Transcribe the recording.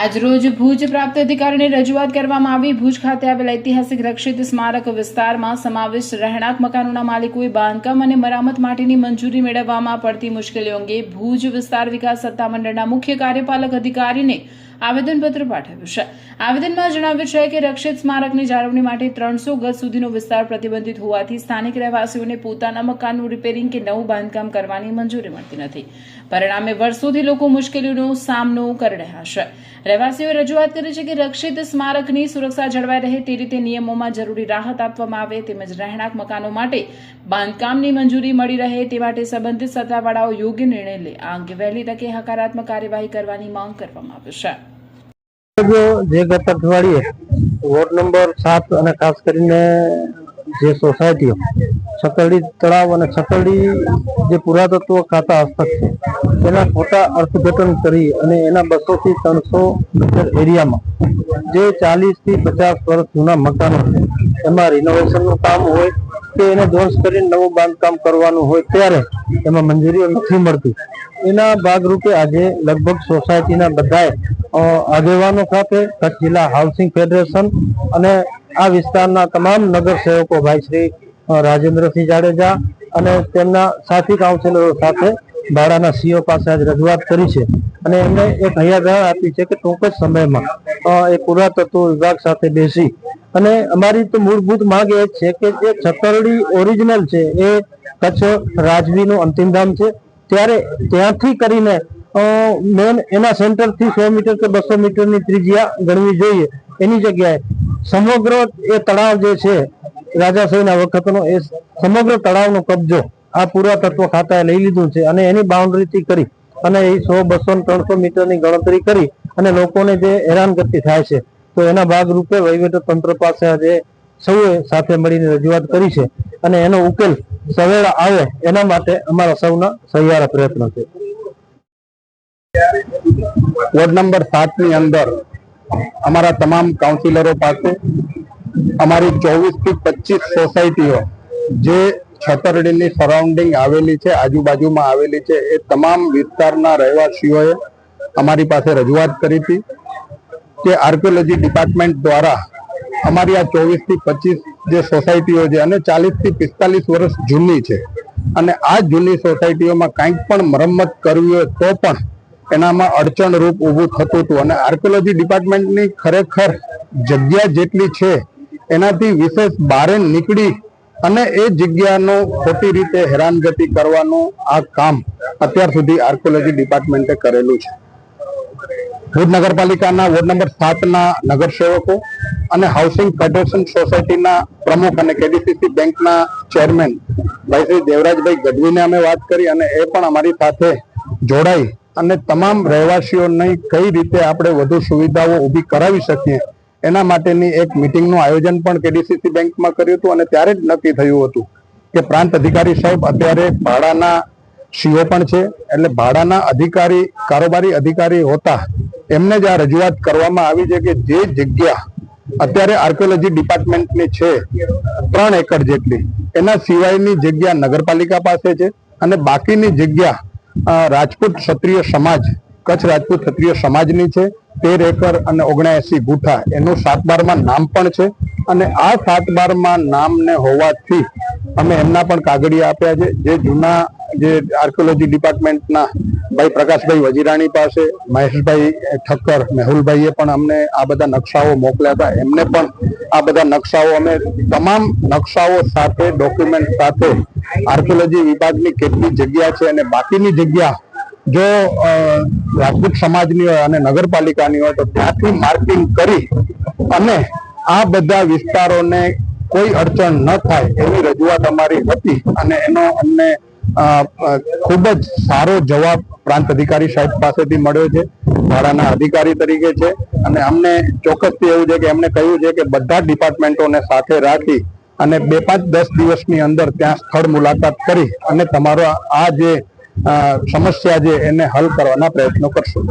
આજરોજ ભુજ પ્રાપ્ત અધિકારીને રજૂઆત કરવામાં આવી। ભુજ ખાતે આવેલ ઐતિહાસિક રક્ષિત સ્મારક વિસ્તારમાં સમાવિષ્ટ રહેણાંક મકાનોના માલિકોએ બાંધકામ અને મરામત માટેની મંજૂરી મેળવવામાં પડતી મુશ્કેલીઓ અંગે ભુજ વિસ્તાર વિકાસ સત્તામંડળના મુખ્ય કાર્યપાલક અધિકારીને આવેદનપત્ર પાઠવ્યું છે। આવેદનમાં જણાવ્યું છે કે રક્ષિત સ્મારકની જાળવણી માટે 300 ગજ સુધીનો વિસ્તાર પ્રતિબંધિત હોવાથી સ્થાનિક રહેવાસીઓને પોતાના મકાનનું રિપેરિંગ કે નવું બાંધકામ કરવાની મંજૂરી મળતી નથી। પરિણામે વર્ષોથી લોકો મુશ્કેલીઓનો સામનો કરી રહ્યા છે। રહેવાસીઓએ રજૂઆત કરી છે કે રક્ષિત સ્મારકની સુરક્ષા જળવાઈ રહે તે રીતે નિયમોમાં જરૂરી રાહત આપવામાં આવે તેમજ રહેણાંક મકાનો માટે બાંધકામની મંજૂરી મળી રહે તે માટે સંબંધિત સત્તાવાળાઓ યોગ્ય નિર્ણય લે। આ અંગે વહેલી તકે હકારાત્મક કાર્યવાહી કરવાની માંગ કરવામાં આવી છે। જે ગત અઠવાડિયે વોર્ડ નંબર 7 અને ખાસ કરીને જે સોસાયટીઓ છતરડી તળાવ અને છતરડી જે પુરાતત્વ ખાતા હસ્તક છે તેના ખોટા અર્થઘટન કરી અને એના 200 થી 300 મીટર એરિયામાં જે 40 થી 50 વર્ષ જૂના મકાનો છે એમાં રિનોવેશનનું કામ હોય કે એને ધ્વંસ કરીને નવું બાંધકામ કરવાનું હોય ત્યારે એમાં મંજૂરીઓ નથી મળતી। એના ભાગરૂપે આજે લગભગ સોસાયટીના બધાએ આગેવાનો સાથે કચ્છ જિલ્લા હાઉસિંગ ફેડરેશન અને આ વિસ્તારના તમામ નગરસેવકો ભાઈ શ્રી રાજેન્દ્રસિંહ જાડેજા અને તેમના સાથી કાઉન્સિલરો સાથે ભાડાના સીઓ પાસે આજ રજૂઆત કરી છે અને એમને એક હૈયાધાર આપી છે કે ટૂંક જ સમયમાં એ પુરાતત્વ વિભાગ સાથે બેસી અને અમારી તો મૂળભૂત માંગ એ છે કે જે છતરડી ઓરિજિનલ છે એ કચ્છ રાજવીનું અંતિમ ધામ છે ત્યારે ત્યાંથી કરીને મેન એના સેન્ટરથી 100 મીટર કે 200 મીટરની ત્રિજ્યા ગણવી જોઈએ। એની જગ્યાએ સમગ્ર એ તળાવ જે છે રાજાશાહીના વખતનો એ સમગ્ર તળાવનો કબજો આ પુરાતત્વ ખાતાએ લઈ લીધું છે અને એની બાઉન્ડ્રીથી કરી અને એ 100, 200, 300 મીટરની ગણતરી કરી અને લોકોને જે હેરાનગતિ થાય છે તો એના ભાગરૂપે વહીવટીતંત્ર પાસે આજે સૌએ સાથે મળીને રજૂઆત કરી છે અને એનો ઉકેલ સવેળા આવે એના માટે અમારા સૌના સહિયારા પ્રયત્નો છે। વોર્ડ નંબર 7 ની અંદર અમારા તમામ કાઉન્સિલરો પાસે અમારી 24 થી 25 સોસાયટીઓ જે છતરડીની સરાઉન્ડિંગ આવેલી છે, આજુબાજુમાં આવેલી છે, એ તમામ વિસ્તારના રહેવાસીઓએ અમારી પાસે રજૂઆત કરી હતી કે આર્કિયોલોજી ડિપાર્ટમેન્ટ દ્વારા અમારી આ 24 થી 25 જે સોસાયટીઓ છે અને 40 થી 45 વર્ષ જૂની છે અને આ જૂની સોસાયટીઓમાં કંઈક પણ મરમ્મત કરવી હોય તો પણ એનામાં અડચણ રૂપ ઊભું થતું હતું અને આર્કિયોલોજી ડિપાર્ટમેન્ટની ખરેખર જગ્યા જેટલી છે એનાથી વિશેષ બહાર નીકળી અને એ જગ્યાનો ખોટી રીતે હેરાનગતિ કરવાનું આ કામ અત્યાર સુધી આર્કિયોલોજી ડિપાર્ટમેન્ટે કરેલું છે। ભુજ નગરપાલિકાના વોર્ડ નંબર 7ના નગરસેવકો અને હાઉસિંગ ફેડરેશન સોસાયટીના પ્રમુખ અને કેડીસીસી બેંકના ચેરમેન ભાઈ શ્રી દેવરાજભાઈ ગઢવીને અમે વાત કરી અને એ પણ અમારી સાથે જોડાઈ અને તમામ રહેવાસીઓને કઈ રીતે આપણે વધુ સુવિધાઓ ઊભી કરાવી શકીએ એના માટેની એક મિટિંગનું આયોજન પણ કેડીસીસી બેંકમાં કર્યું હતું અને ત્યારે જ નક્કી થયું હતું કે પ્રાંત અધિકારી સાહેબ અત્યારે ભાડાના સીઓ પણ છે એટલે ભાડાના અધિકારી કારોબારી અધિકારી હોતા એમને જ આ રજૂઆત કરવામાં આવી છે કે જે જગ્યા અત્યારે આર્કિયોલોજી ડિપાર્ટમેન્ટની છે 3 એકર જેટલી એના સિવાયની જગ્યા નગરપાલિકા પાસે છે અને બાકીની જગ્યા રાજપૂત ક્ષત્રિય સમાજ કચ્છ રાજપૂત ક્ષત્રિય સમાજની છે 13 એકર અને 79 ગુઠા એનું 7/12માં નામ પણ છે અને આ 7/12માં નામને હોવાથી અમે એમના પણ કાગળિયા આપ્યા છે। જે જૂના જે આર્કિયોલોજી ડિપાર્ટમેન્ટના ભાઈ પ્રકાશભાઈ વજીરાણી પાસે મહેશભાઈ ઠક્કર મેહુલભાઈએ પણ અમને આ બધા નકશાઓ મોકલ્યા હતા એમને પણ આ બધા નકશાઓ અમે તમામ નકશાઓ સાથે ડોક્યુમેન્ટ સાથે આર્કિયોલોજી વિભાગની કેટલી જગ્યા છે અને બાકીની જગ્યા જો રાજપૂત સમાજની હોય અને નગરપાલિકાની હોય તો ત્યાંથી માર્કિંગ કરી અને આ બધા વિસ્તારોને કોઈ અડચણ ન થાય એવી રજૂઆત અમારી હતી અને એનો અમને ખૂબ જ સારો જવાબ પ્રાંત અધિકારી સાહેબ પાસેથી મળ્યો છે ભાડાના અધિકારી તરીકે છે અને અમને ચોક્કસથી એવું છે કે એમને કહ્યું છે કે બધા ડિપાર્ટમેન્ટોને સાથે રાખી અને 2-5-10 દિવસની અંદર ત્યાં સ્થળ મુલાકાત કરી અને તમારો આ જે સમસ્યા છે એને હલ કરવાના પ્રયત્નો કરશું।